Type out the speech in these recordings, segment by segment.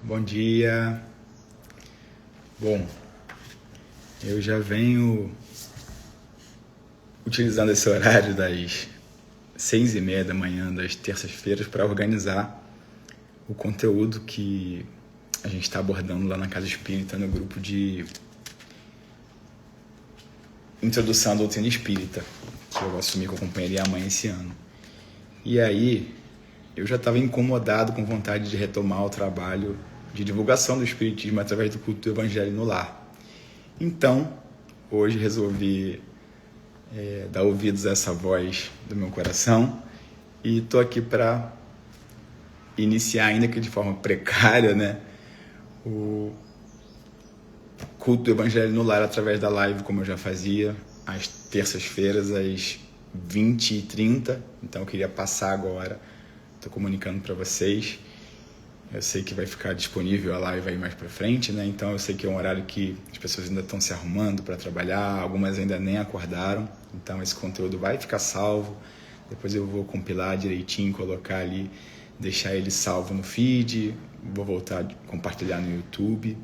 Bom dia. Bom, eu já venho utilizando esse horário das 6h30 da manhã das terças-feiras para organizar o conteúdo que a gente está abordando lá na Casa Espírita, no grupo de Introdução à Doutrina Espírita, que eu assumi que eu acompanharia amanhã esse ano. E aí, eu já estava incomodado, com vontade de retomar o trabalho de divulgação do Espiritismo através do culto do Evangelho no lar. Então, hoje resolvi dar ouvidos a essa voz do meu coração e estou aqui para iniciar, ainda que de forma precária, né, o culto do Evangelho no lar através da live, como eu já fazia, às terças-feiras, às 20h30. Então, eu queria passar agora, estou comunicando para vocês. Eu sei que vai ficar disponível a live aí mais para frente, né? Então eu sei que é um horário que as pessoas ainda estão se arrumando para trabalhar, algumas ainda nem acordaram. Então esse conteúdo vai ficar salvo. Depois eu vou compilar direitinho, colocar ali, deixar ele salvo no feed. Vou voltar a compartilhar no YouTube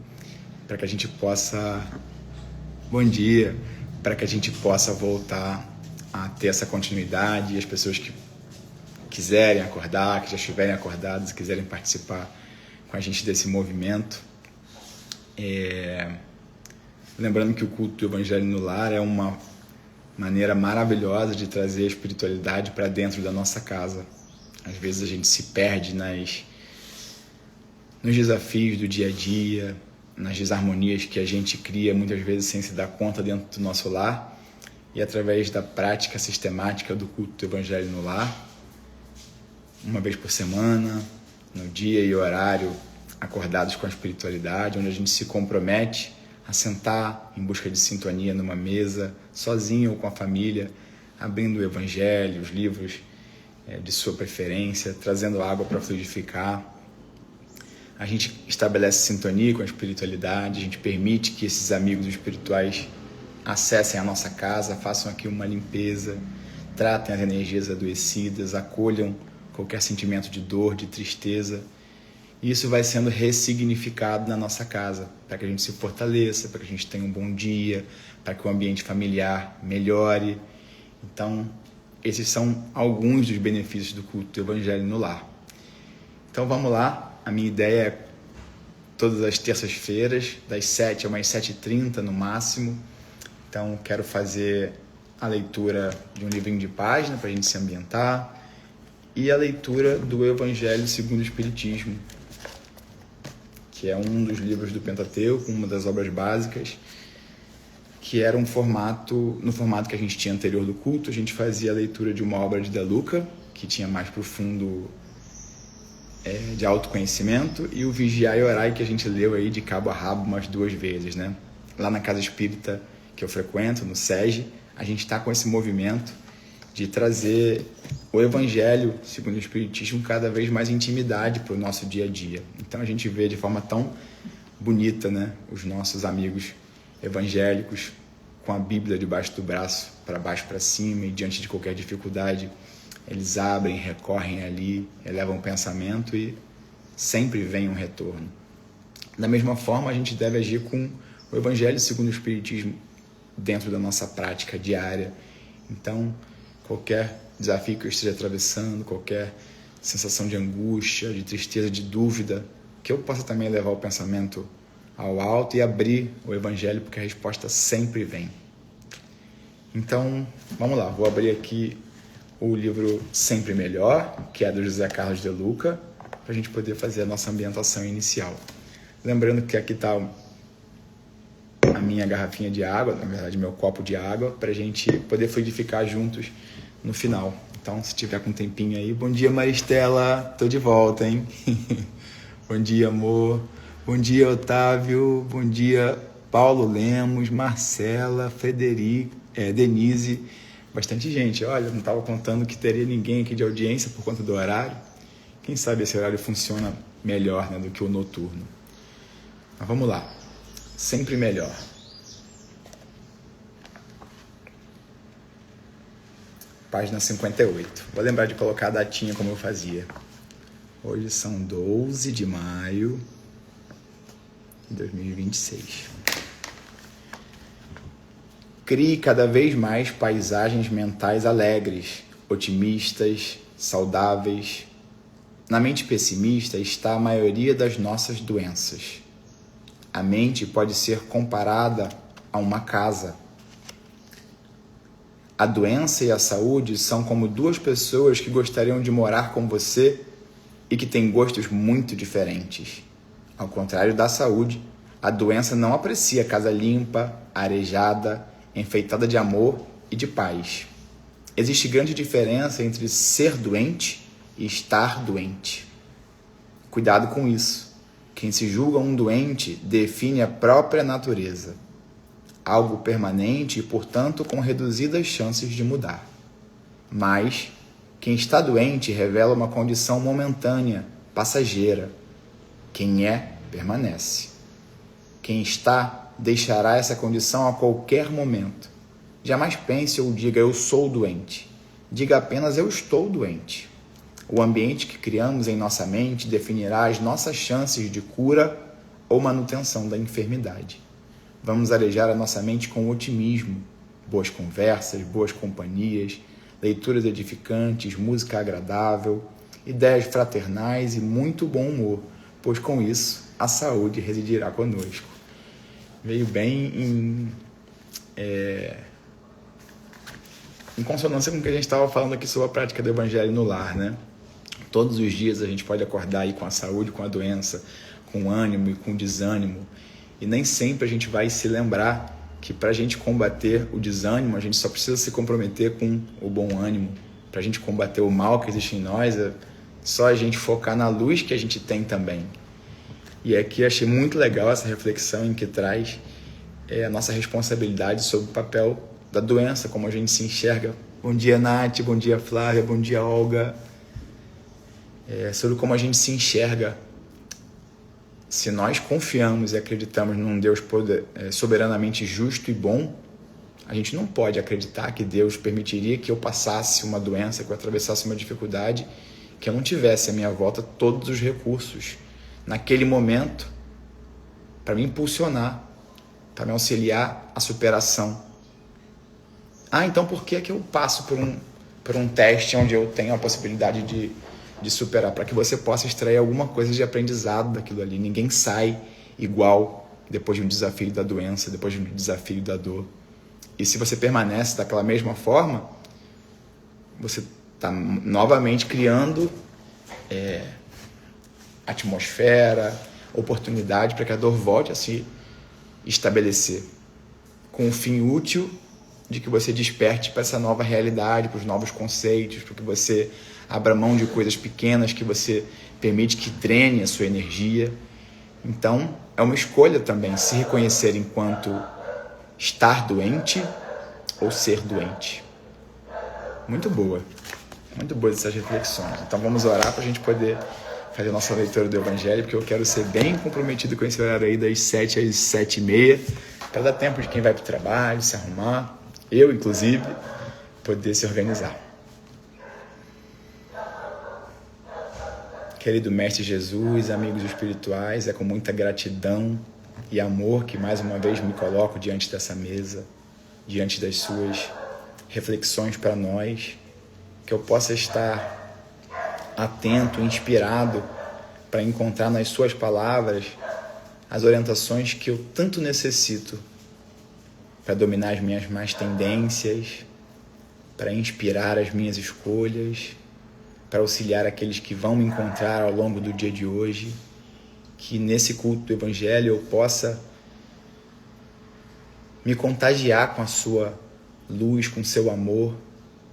para que a gente possa... Bom dia! Para que a gente possa voltar a ter essa continuidade e as pessoas que quiserem acordar, que já estiverem acordados e quiserem participar com a gente desse movimento. Lembrando que o culto do Evangelho no lar é uma maneira maravilhosa de trazer a espiritualidade para dentro da nossa casa. Às vezes a gente se perde nos desafios do dia a dia, nas desarmonias que a gente cria muitas vezes sem se dar conta dentro do nosso lar, e através da prática sistemática do culto do Evangelho no lar, uma vez por semana, no dia e horário acordados com a espiritualidade, onde a gente se compromete a sentar em busca de sintonia numa mesa, sozinho ou com a família, abrindo o Evangelho, os livros de sua preferência, trazendo água para fluidificar. A gente estabelece sintonia com a espiritualidade, a gente permite que esses amigos espirituais acessem a nossa casa, façam aqui uma limpeza, tratem as energias adoecidas, acolham qualquer sentimento de dor, de tristeza. E isso vai sendo ressignificado na nossa casa, para que a gente se fortaleça, para que a gente tenha um bom dia, para que o ambiente familiar melhore. Então, esses são alguns dos benefícios do culto do Evangelho no lar. Então, vamos lá. A minha ideia é todas as terças-feiras, das 7 às 7h30 no máximo. Então, quero fazer a leitura de um livrinho de página para a gente se ambientar, e a leitura do Evangelho segundo o Espiritismo, que é um dos livros do Pentateuco, uma das obras básicas, que era no formato que a gente tinha anterior do culto. A gente fazia a leitura de uma obra de De Luca, que tinha mais profundo de autoconhecimento, e o Vigiai e Orai, que a gente leu aí de cabo a rabo umas 2 vezes, né? Lá na Casa Espírita que eu frequento, no SESI, a gente está com esse movimento de trazer o Evangelho, segundo o Espiritismo, cada vez mais intimidade para o nosso dia a dia. Então a gente vê de forma tão bonita, né, os nossos amigos evangélicos com a Bíblia debaixo do braço, para baixo para cima, e diante de qualquer dificuldade, eles abrem, recorrem ali, elevam o pensamento e sempre vem um retorno. Da mesma forma, a gente deve agir com o Evangelho segundo o Espiritismo dentro da nossa prática diária. Então, qualquer desafio que eu esteja atravessando, qualquer sensação de angústia, de tristeza, de dúvida, que eu possa também levar o pensamento ao alto e abrir o Evangelho, porque a resposta sempre vem. Então, vamos lá, vou abrir aqui o livro Sempre Melhor, que é do José Carlos de Luca, para a gente poder fazer a nossa ambientação inicial. Lembrando que aqui está a minha garrafinha de água, na verdade meu copo de água, para a gente poder fluidificar juntos no final. Então, se tiver com um tempinho aí... Bom dia, Maristela! Tô de volta, hein? Bom dia, amor! Bom dia, Otávio! Bom dia, Paulo Lemos, Marcela, Frederico, Denise. Bastante gente. Olha, não estava contando que teria ninguém aqui de audiência por conta do horário. Quem sabe esse horário funciona melhor, né, do que o noturno. Mas vamos lá. Sempre melhor. Página 58. Vou lembrar de colocar a datinha como eu fazia. Hoje são 12 de maio e 2026. Crie cada vez mais paisagens mentais alegres, otimistas, saudáveis. Na mente pessimista está a maioria das nossas doenças. A mente pode ser comparada a uma casa. A doença e a saúde são como duas pessoas que gostariam de morar com você e que têm gostos muito diferentes. Ao contrário da saúde, a doença não aprecia casa limpa, arejada, enfeitada de amor e de paz. Existe grande diferença entre ser doente e estar doente. Cuidado com isso. Quem se julga um doente define a própria natureza, algo permanente e, portanto, com reduzidas chances de mudar. Mas quem está doente revela uma condição momentânea, passageira. Quem é, permanece. Quem está, deixará essa condição a qualquer momento. Jamais pense ou diga, eu sou doente. Diga apenas, eu estou doente. O ambiente que criamos em nossa mente definirá as nossas chances de cura ou manutenção da enfermidade. Vamos arejar a nossa mente com otimismo, boas conversas, boas companhias, leituras edificantes, música agradável, ideias fraternais e muito bom humor, pois com isso a saúde residirá conosco. Veio bem em consonância com o que a gente estava falando aqui sobre a prática do Evangelho no lar, né? Todos os dias a gente pode acordar aí com a saúde, com a doença, com ânimo e com desânimo. E nem sempre a gente vai se lembrar que para a gente combater o desânimo, a gente só precisa se comprometer com o bom ânimo. Para a gente combater o mal que existe em nós, é só a gente focar na luz que a gente tem também. E aqui achei muito legal essa reflexão em que traz a nossa responsabilidade sobre o papel da doença, como a gente se enxerga. Bom dia, Nath, bom dia, Flávia, bom dia, Olga. Sobre como a gente se enxerga. Se nós confiamos e acreditamos num Deus soberanamente justo e bom, a gente não pode acreditar que Deus permitiria que eu passasse uma doença, que eu atravessasse uma dificuldade, que eu não tivesse à minha volta todos os recursos naquele momento para me impulsionar, para me auxiliar à superação. Então por que eu passo por um teste onde eu tenho a possibilidade de superar? Para que você possa extrair alguma coisa de aprendizado daquilo ali. Ninguém sai igual depois de um desafio da doença, depois de um desafio da dor. E se você permanece daquela mesma forma, você está novamente criando atmosfera, oportunidade para que a dor volte a se estabelecer, com o fim útil de que você desperte para essa nova realidade, para os novos conceitos, para que você abra mão de coisas pequenas, que você permite que drene a sua energia. Então, é uma escolha também se reconhecer enquanto estar doente ou ser doente. Muito boas essas reflexões. Então, vamos orar para a gente poder fazer a nossa leitura do Evangelho, porque eu quero ser bem comprometido com esse horário aí das 7 às 7h30, para dar tempo de quem vai para o trabalho, se arrumar, eu, inclusive, poder se organizar. Querido Mestre Jesus, amigos espirituais, é com muita gratidão e amor que mais uma vez me coloco diante dessa mesa, diante das suas reflexões para nós, que eu possa estar atento, inspirado para encontrar nas suas palavras as orientações que eu tanto necessito para dominar as minhas más tendências, para inspirar as minhas escolhas, para auxiliar aqueles que vão me encontrar ao longo do dia de hoje, que nesse culto do Evangelho eu possa me contagiar com a sua luz, com o seu amor,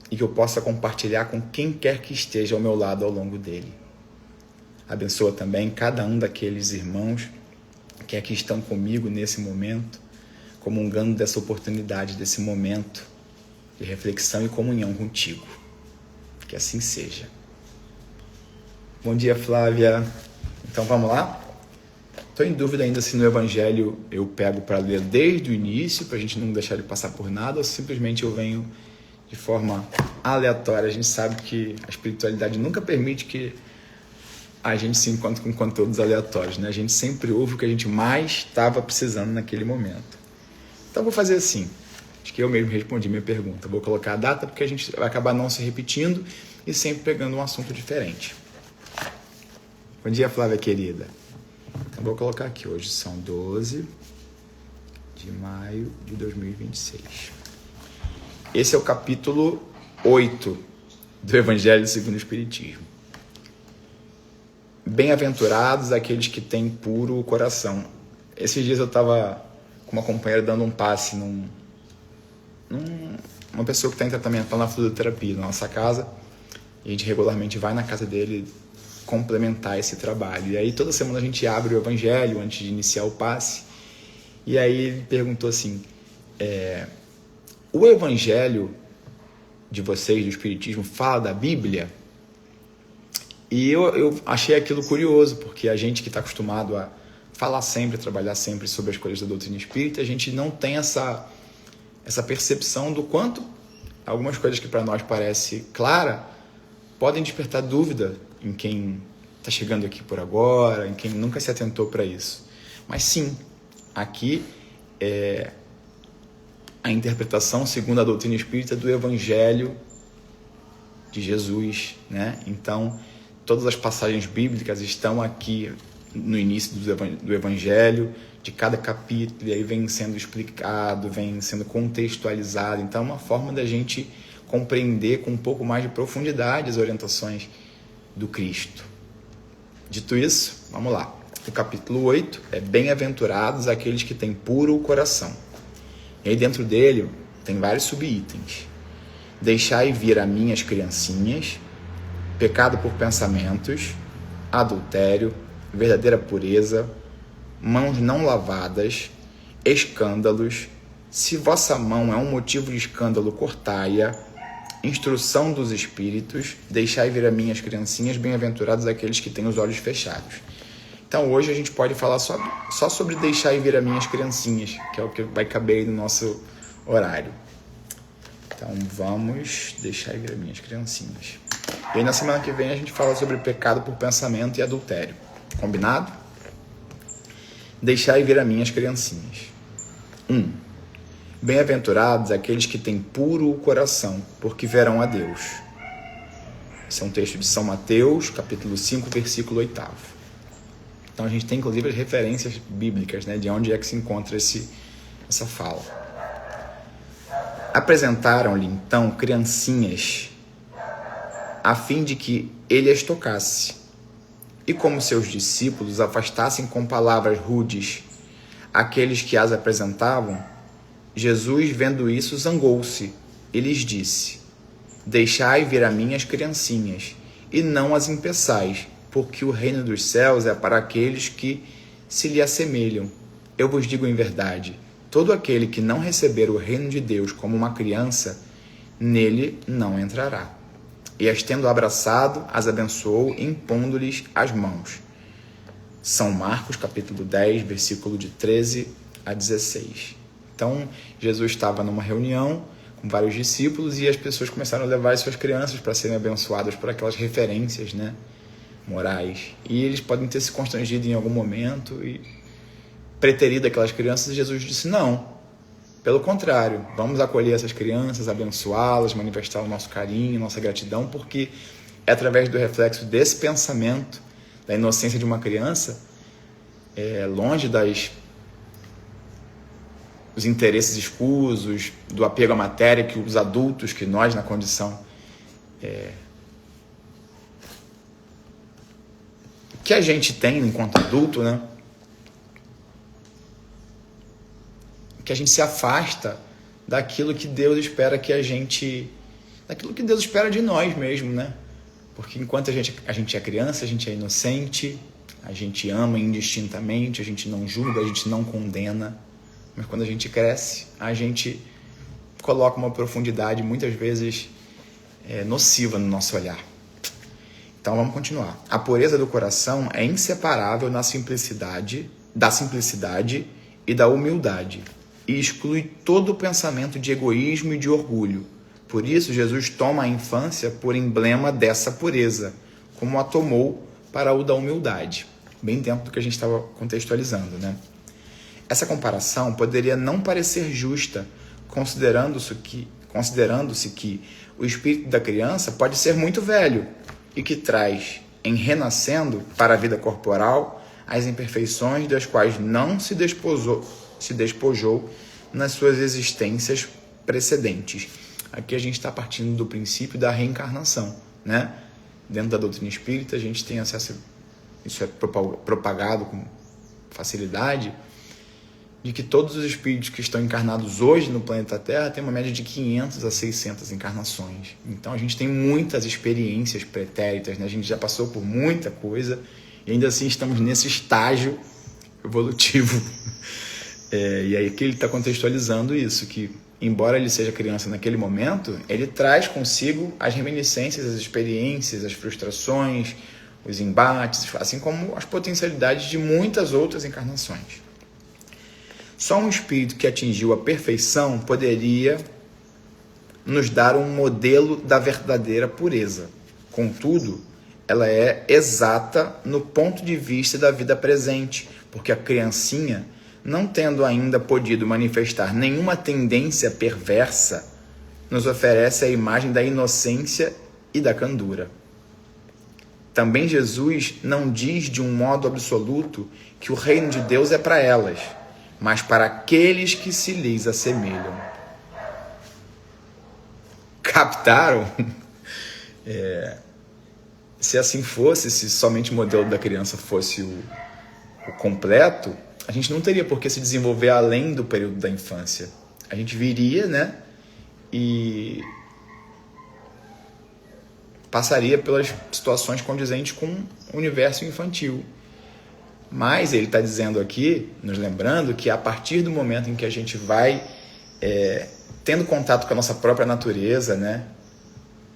e que eu possa compartilhar com quem quer que esteja ao meu lado ao longo dele. Abençoa também cada um daqueles irmãos que aqui estão comigo nesse momento, comungando dessa oportunidade, desse momento de reflexão e comunhão contigo. Que assim seja. Bom dia, Flávia. Então vamos lá? Estou em dúvida ainda se no Evangelho eu pego para ler desde o início, para a gente não deixar ele passar por nada, ou simplesmente eu venho de forma aleatória. A gente sabe que a espiritualidade nunca permite que a gente se encontra com conteúdos aleatórios, né? A gente sempre ouve o que a gente mais estava precisando naquele momento. Então, vou fazer assim. Acho que eu mesmo respondi minha pergunta. Vou colocar a data porque a gente vai acabar não se repetindo e sempre pegando um assunto diferente. Bom dia, Flávia querida. Então, vou colocar aqui. Hoje são 12 de maio de 2026. Esse é o capítulo 8 do Evangelho segundo o Espiritismo. Bem-aventurados aqueles que têm puro coração. Esses dias eu estava com uma companheira dando um passe uma pessoa que está em tratamento lá na fisioterapia, na nossa casa. E a gente regularmente vai na casa dele complementar esse trabalho. E aí toda semana a gente abre o Evangelho antes de iniciar o passe. E aí ele perguntou assim, o Evangelho de vocês, do Espiritismo, fala da Bíblia? E eu achei aquilo curioso, porque a gente que está acostumado a falar sempre, a trabalhar sempre sobre as coisas da doutrina espírita, a gente não tem essa percepção do quanto algumas coisas que para nós parece clara podem despertar dúvida em quem está chegando aqui por agora, em quem nunca se atentou para isso. Mas sim, aqui é a interpretação segundo a doutrina espírita do Evangelho de Jesus, né? Então, todas as passagens bíblicas estão aqui no início do Evangelho, de cada capítulo, e aí vem sendo explicado, vem sendo contextualizado. Então, é uma forma da gente compreender com um pouco mais de profundidade as orientações do Cristo. Dito isso, vamos lá. O capítulo 8 é Bem-aventurados aqueles que têm puro coração. E aí dentro dele tem vários subitens. Deixai vir a mim as criancinhas, pecado por pensamentos, adultério, verdadeira pureza, mãos não lavadas, escândalos. Se vossa mão é um motivo de escândalo, cortai-a. Instrução dos espíritos, deixai vir a mim as criancinhas, bem-aventurados aqueles que têm os olhos fechados. Então hoje a gente pode falar só sobre deixar vir a mim as criancinhas, que é o que vai caber aí no nosso horário. Então vamos deixar vir a mim as criancinhas. E aí na semana que vem a gente fala sobre pecado por pensamento e adultério. Combinado? Deixai vir a mim as criancinhas. 1. Bem-aventurados aqueles que têm puro coração, porque verão a Deus. Esse é um texto de São Mateus, capítulo 5, versículo 8. Então a gente tem inclusive as referências bíblicas, né, de onde é que se encontra essa fala. Apresentaram-lhe então criancinhas, a fim de que ele as tocasse. E como seus discípulos afastassem com palavras rudes aqueles que as apresentavam, Jesus, vendo isso, zangou-se e lhes disse: deixai vir a mim as criancinhas, e não as impeçais, porque o reino dos céus é para aqueles que se lhe assemelham. Eu vos digo em verdade, todo aquele que não receber o reino de Deus como uma criança, nele não entrará. E as tendo abraçado, as abençoou, impondo-lhes as mãos. São Marcos, capítulo 10, versículo de 13 a 16. Então, Jesus estava numa reunião com vários discípulos e as pessoas começaram a levar as suas crianças para serem abençoadas por aquelas referências, né, morais. E eles podem ter se constrangido em algum momento e preterido aquelas crianças. E Jesus disse: não, pelo contrário, vamos acolher essas crianças, abençoá-las, manifestar o nosso carinho, nossa gratidão, porque é através do reflexo desse pensamento, da inocência de uma criança, longe dos interesses escusos, do apego à matéria que os adultos, que nós na condição que a gente tem enquanto adulto, né? Que a gente se afasta daquilo que Deus espera daquilo que Deus espera de nós mesmo, né? Porque enquanto a gente é criança, a gente é inocente, a gente ama indistintamente, a gente não julga, a gente não condena. Mas quando a gente cresce, a gente coloca uma profundidade muitas vezes nociva no nosso olhar. Então vamos continuar. A pureza do coração é inseparável da simplicidade e da humildade, e exclui todo o pensamento de egoísmo e de orgulho. Por isso, Jesus toma a infância por emblema dessa pureza, como a tomou para o da humildade, bem dentro do que a gente estava contextualizando, né? Essa comparação poderia não parecer justa, considerando-se que o espírito da criança pode ser muito velho e que traz, em renascendo para a vida corporal, as imperfeições das quais não se despojou nas suas existências precedentes. Aqui a gente está partindo do princípio da reencarnação, né? Dentro da doutrina espírita a gente tem acesso, isso é propagado com facilidade, de que todos os espíritos que estão encarnados hoje no planeta Terra têm uma média de 500 a 600 encarnações. Então a gente tem muitas experiências pretéritas, né? A gente já passou por muita coisa e ainda assim estamos nesse estágio evolutivo. E aí que ele está contextualizando isso, que embora ele seja criança naquele momento, ele traz consigo as reminiscências, as experiências, as frustrações, os embates, assim como as potencialidades de muitas outras encarnações. Só um espírito que atingiu a perfeição poderia nos dar um modelo da verdadeira pureza. Contudo, ela é exata no ponto de vista da vida presente, porque a criancinha, não tendo ainda podido manifestar nenhuma tendência perversa, nos oferece a imagem da inocência e da candura. Também Jesus não diz de um modo absoluto que o reino de Deus é para elas, mas para aqueles que se lhes assemelham. Captaram? Se assim fosse, se somente o modelo da criança fosse o completo, a gente não teria por que se desenvolver além do período da infância. A gente viria, né, e passaria pelas situações condizentes com o universo infantil. Mas ele está dizendo aqui, nos lembrando, que a partir do momento em que a gente vai tendo contato com a nossa própria natureza, né,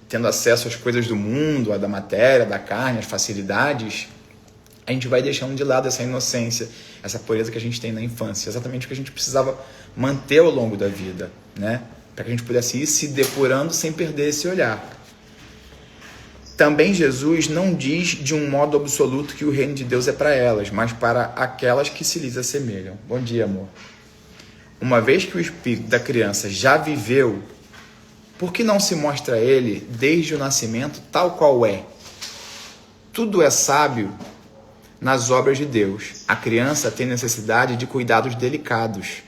tendo acesso às coisas do mundo, à da matéria, da carne, às facilidades, a gente vai deixando de lado essa inocência, essa pureza que a gente tem na infância, exatamente o que a gente precisava manter ao longo da vida, né, para que a gente pudesse ir se depurando sem perder esse olhar. Também Jesus não diz de um modo absoluto que o reino de Deus é para elas, mas para aquelas que se lhes assemelham. Bom dia, amor. Uma vez que o espírito da criança já viveu, por que não se mostra a ele, desde o nascimento, tal qual é? Tudo é sábio nas obras de Deus. A criança tem necessidade de cuidados delicados,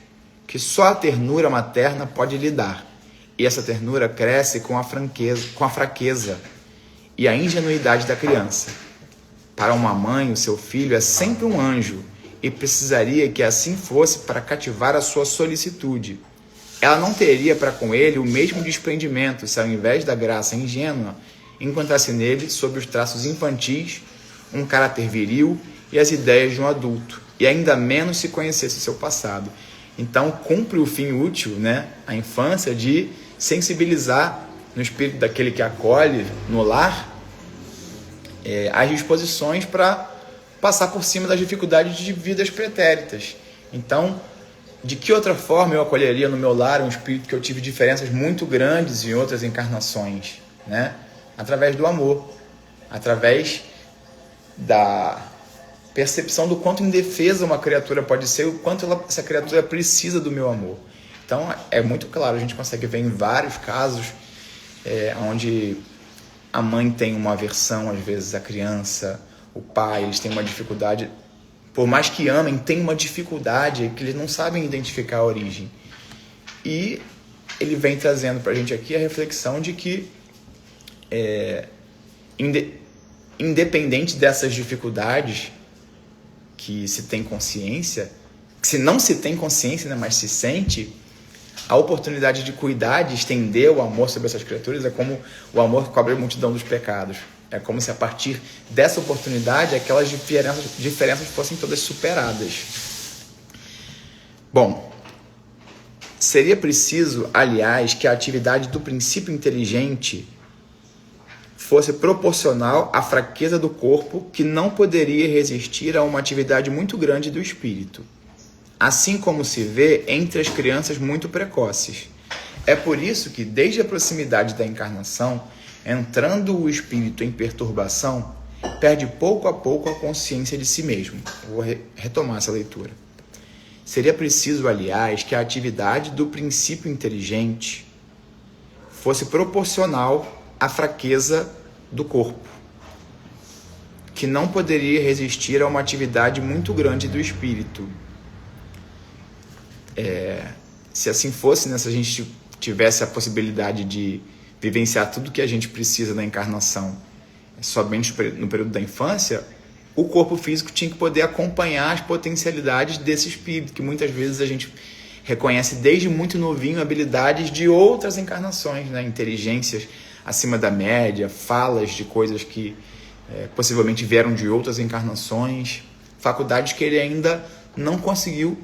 que só a ternura materna pode lhe dar. E essa ternura cresce com a fraqueza e a ingenuidade da criança. Para uma mãe, o seu filho é sempre um anjo e precisaria que assim fosse para cativar a sua solicitude. Ela não teria para com ele o mesmo desprendimento se, ao invés da graça ingênua, encontrasse nele, sob os traços infantis, um caráter viril e as ideias de um adulto, e ainda menos se conhecesse o seu passado. Então, cumpre o fim útil, né, a infância, de sensibilizar no espírito daquele que acolhe no lar as disposições para passar por cima das dificuldades de vidas pretéritas. Então, de que outra forma eu acolheria no meu lar um espírito que eu tive diferenças muito grandes em outras encarnações, né? Através do amor, através da percepção do quanto indefesa uma criatura pode ser, o quanto essa criatura precisa do meu amor. Então, é muito claro, a gente consegue ver em vários casos onde a mãe tem uma aversão, às vezes, à criança, o pai, eles têm uma dificuldade, por mais que amem, tem uma dificuldade que eles não sabem identificar a origem. E ele vem trazendo para a gente aqui a reflexão de que, independente dessas dificuldades que se tem consciência, que se não se tem consciência, né, mas se sente, a oportunidade de cuidar, de estender o amor sobre essas criaturas é como o amor cobre a multidão dos pecados. É como se a partir dessa oportunidade aquelas diferenças fossem todas superadas. Bom, seria preciso, aliás, que a atividade do princípio inteligente fosse proporcional à fraqueza do corpo, que não poderia resistir a uma atividade muito grande do espírito, assim como se vê entre as crianças muito precoces. É por isso que, desde a proximidade da encarnação, entrando o espírito em perturbação, perde pouco a pouco a consciência de si mesmo. Vou retomar essa leitura. Seria preciso, aliás, que a atividade do princípio inteligente fosse proporcional à fraqueza do corpo, que não poderia resistir a uma atividade muito grande do espírito. Se assim fosse, né, se a gente tivesse a possibilidade de vivenciar tudo que a gente precisa da encarnação somente no período da infância, o corpo físico tinha que poder acompanhar as potencialidades desse espírito, que muitas vezes a gente reconhece desde muito novinho habilidades de outras encarnações, né? Inteligências acima da média, falas de coisas que possivelmente vieram de outras encarnações, faculdades que ele ainda não conseguiu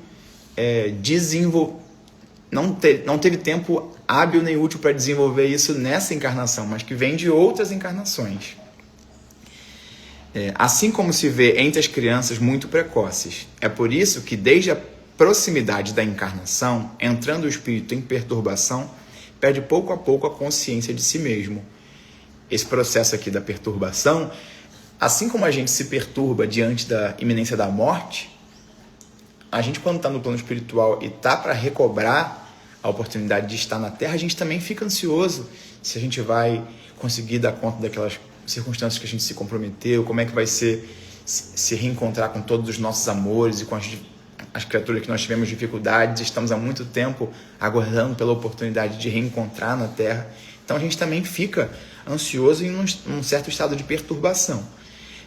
desenvolver, não teve tempo hábil nem útil para desenvolver isso nessa encarnação, mas que vem de outras encarnações. Assim como se vê entre as crianças muito precoces. É por isso que, desde a proximidade da encarnação, entrando o espírito em perturbação, perde pouco a pouco a consciência de si mesmo. Esse processo aqui da perturbação, assim como a gente se perturba diante da iminência da morte, a gente, quando está no plano espiritual e está para recobrar a oportunidade de estar na Terra, a gente também fica ansioso se a gente vai conseguir dar conta daquelas circunstâncias que a gente se comprometeu, como é que vai ser se reencontrar com todos os nossos amores e com as criaturas que nós tivemos dificuldades. Estamos há muito tempo aguardando pela oportunidade de reencontrar na Terra. Então a gente também fica ansioso em um certo estado de perturbação.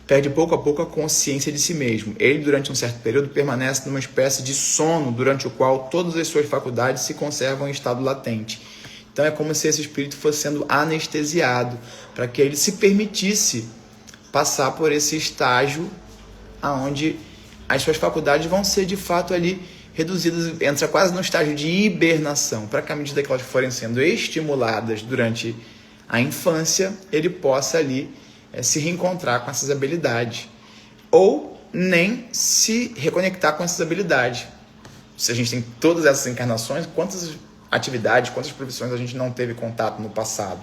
Perde pouco a pouco a consciência de si mesmo. Ele, durante um certo período, permanece numa espécie de sono durante o qual todas as suas faculdades se conservam em estado latente. Então é como se esse espírito fosse sendo anestesiado para que ele se permitisse passar por esse estágio onde as suas faculdades vão ser de fato ali reduzidas, entra quase no estágio de hibernação, para que à medida que elas forem sendo estimuladas durante a infância, ele possa ali se reencontrar com essas habilidades, ou nem se reconectar com essas habilidades. Se a gente tem todas essas encarnações, quantas atividades, quantas profissões a gente não teve contato no passado?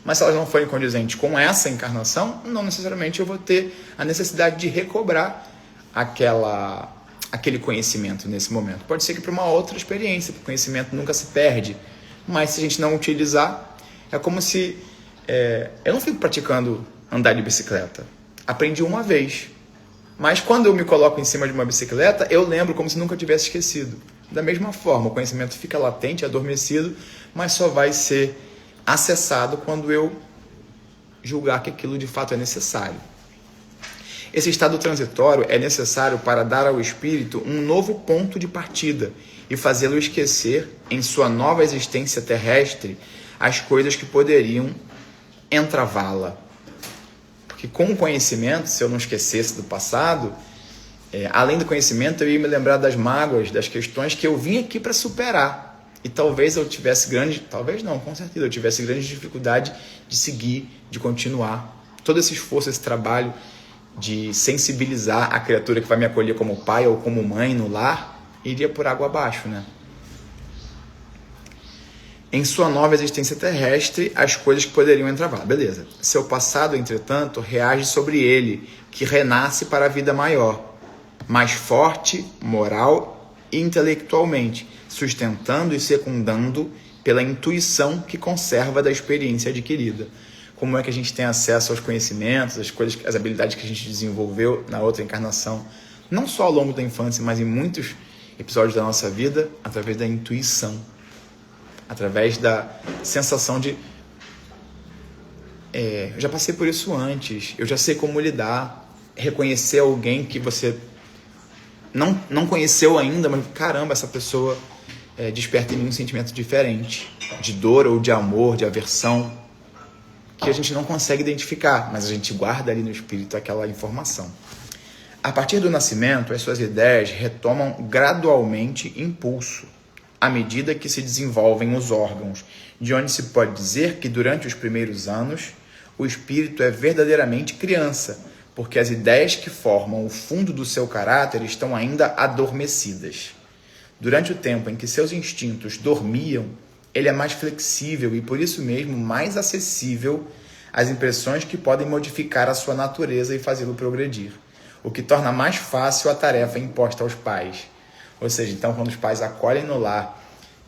Mas se elas não forem condizentes com essa encarnação, não necessariamente eu vou ter a necessidade de recobrar aquele conhecimento nesse momento. Pode ser que para uma outra experiência, porque o conhecimento nunca se perde, mas se a gente não utilizar, é como se... eu não fico praticando andar de bicicleta. Aprendi uma vez. Mas quando eu me coloco em cima de uma bicicleta, eu lembro como se nunca tivesse esquecido. Da mesma forma, o conhecimento fica latente, adormecido, mas só vai ser acessado quando eu julgar que aquilo de fato é necessário. Esse estado transitório é necessário para dar ao espírito um novo ponto de partida e fazê-lo esquecer, em sua nova existência terrestre, as coisas que poderiam entravá-la. Porque com o conhecimento, se eu não esquecesse do passado, além do conhecimento, eu ia me lembrar das mágoas, das questões que eu vim aqui para superar. E talvez eu tivesse com certeza, eu tivesse grande dificuldade de seguir, de continuar. Todo esse esforço, esse trabalho de sensibilizar a criatura que vai me acolher como pai ou como mãe no lar, iria por água abaixo, né? Em sua nova existência terrestre, as coisas que poderiam entravar. Beleza. Seu passado, entretanto, reage sobre ele, que renasce para a vida maior, mais forte, moral e intelectualmente, sustentando e secundando pela intuição que conserva da experiência adquirida. Como é que a gente tem acesso aos conhecimentos, as habilidades que a gente desenvolveu na outra encarnação, não só ao longo da infância, mas em muitos episódios da nossa vida, através da intuição, através da sensação de eu já passei por isso antes, eu já sei como lidar, reconhecer alguém que você não conheceu ainda, mas caramba, essa pessoa desperta em mim um sentimento diferente, de dor ou de amor, de aversão, que a gente não consegue identificar, mas a gente guarda ali no espírito aquela informação. A partir do nascimento, as suas ideias retomam gradualmente impulso, à medida que se desenvolvem os órgãos, de onde se pode dizer que durante os primeiros anos, o espírito é verdadeiramente criança, porque as ideias que formam o fundo do seu caráter estão ainda adormecidas. Durante o tempo em que seus instintos dormiam, ele é mais flexível e, por isso mesmo, mais acessível as impressões que podem modificar a sua natureza e fazê-lo progredir, o que torna mais fácil a tarefa imposta aos pais. Ou seja, então, quando os pais acolhem no lar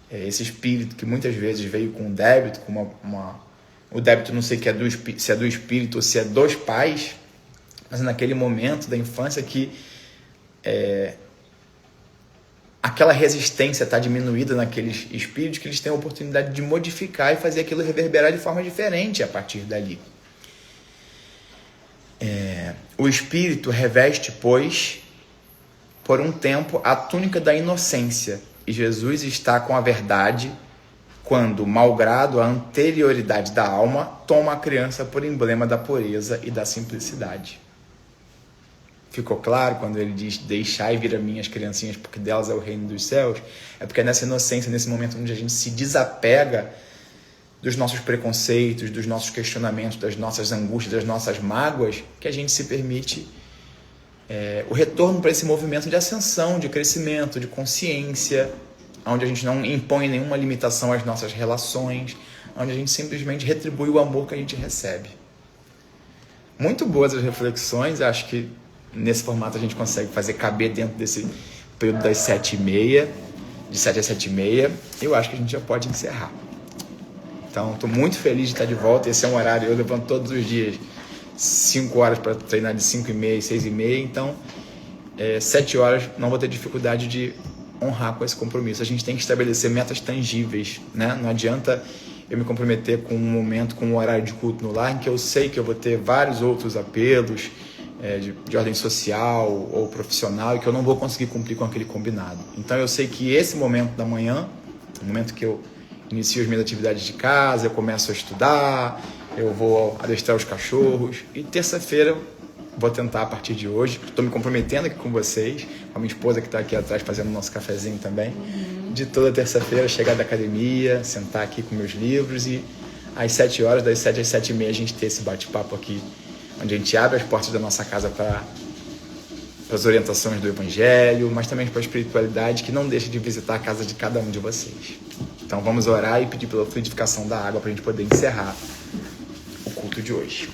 esse espírito que muitas vezes veio com débito, com o débito não sei se é do espírito ou se é dos pais, mas naquele momento da infância que aquela resistência está diminuída naqueles espíritos, que eles têm a oportunidade de modificar e fazer aquilo reverberar de forma diferente a partir dali. O espírito reveste, pois, por um tempo, a túnica da inocência, e Jesus está com a verdade quando, malgrado a anterioridade da alma, toma a criança por emblema da pureza e da simplicidade. Ficou claro quando ele diz: deixai vir a mim as criancinhas, porque delas é o reino dos céus? É porque é nessa inocência, nesse momento onde a gente se desapega dos nossos preconceitos, dos nossos questionamentos, das nossas angústias, das nossas mágoas, que a gente se permite o retorno para esse movimento de ascensão, de crescimento, de consciência, onde a gente não impõe nenhuma limitação às nossas relações, onde a gente simplesmente retribui o amor que a gente recebe. Muito boas as reflexões, acho que nesse formato a gente consegue fazer caber dentro desse período das 7h30, de 7 às 7h30, eu acho que a gente já pode encerrar. Então, estou muito feliz de estar de volta. Esse é um horário, eu levanto todos os dias 5 horas para treinar de 5h30 e 6h30, então 7 horas não vou ter dificuldade de honrar com esse compromisso. A gente tem que estabelecer metas tangíveis, né? Não adianta eu me comprometer com um momento, com um horário de culto no lar, em que eu sei que eu vou ter vários outros apelos de ordem social ou profissional e que eu não vou conseguir cumprir com aquele combinado. Então eu sei que esse momento da manhã, o momento que eu inicio as minhas atividades de casa, eu começo a estudar, eu vou adestrar os cachorros, e terça-feira vou tentar, a partir de hoje, estou me comprometendo aqui com vocês, com a minha esposa que está aqui atrás fazendo o nosso cafezinho também, de toda terça-feira chegar da academia, sentar aqui com meus livros e às 7 horas, das 7 às 7h30 a gente ter esse bate-papo aqui, onde a gente abre as portas da nossa casa para as orientações do Evangelho, mas também para a espiritualidade, que não deixa de visitar a casa de cada um de vocês. Então vamos orar e pedir pela fluidificação da água para a gente poder encerrar o culto de hoje.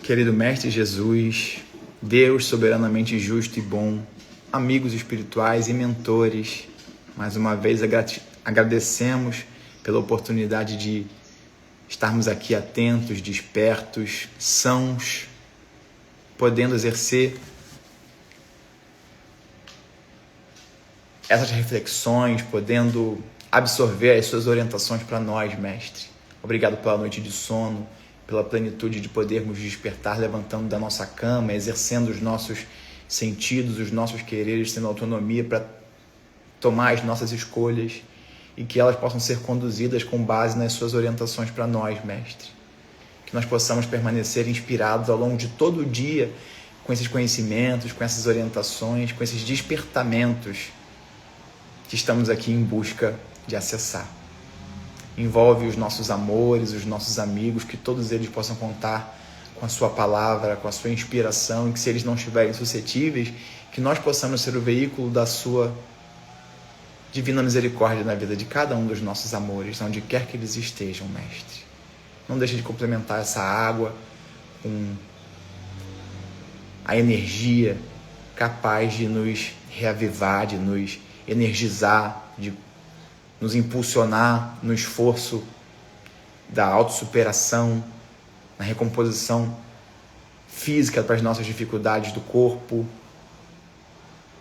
Querido Mestre Jesus, Deus soberanamente justo e bom, amigos espirituais e mentores, mais uma vez agradecemos pela oportunidade de estarmos aqui atentos, despertos, sãos, podendo exercer essas reflexões, podendo absorver as suas orientações para nós, Mestre. Obrigado pela noite de sono, pela plenitude de podermos despertar levantando da nossa cama, exercendo os nossos sentidos, os nossos quereres, tendo autonomia para tomar as nossas escolhas e que elas possam ser conduzidas com base nas suas orientações para nós, Mestre. Que nós possamos permanecer inspirados ao longo de todo o dia com esses conhecimentos, com essas orientações, com esses despertamentos que estamos aqui em busca de acessar. Envolve os nossos amores, os nossos amigos, que todos eles possam contar com a sua palavra, com a sua inspiração, e que se eles não estiverem suscetíveis, que nós possamos ser o veículo da sua divina misericórdia na vida de cada um dos nossos amores, onde quer que eles estejam, Mestre. Não deixe de complementar essa água com a energia capaz de nos reavivar, de nos energizar, de nos impulsionar no esforço da autossuperação, na recomposição física para as nossas dificuldades do corpo.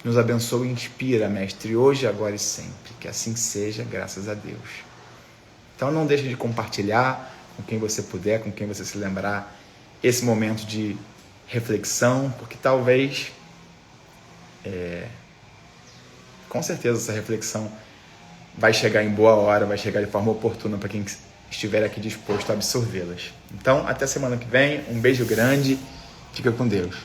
Nos abençoa e inspira, Mestre, hoje, agora e sempre. Que assim seja, graças a Deus. Então não deixe de compartilhar com quem você puder, com quem você se lembrar, esse momento de reflexão, porque talvez, com certeza essa reflexão vai chegar em boa hora, vai chegar de forma oportuna para quem estiver aqui disposto a absorvê-las. Então, até semana que vem, um beijo grande, fica com Deus.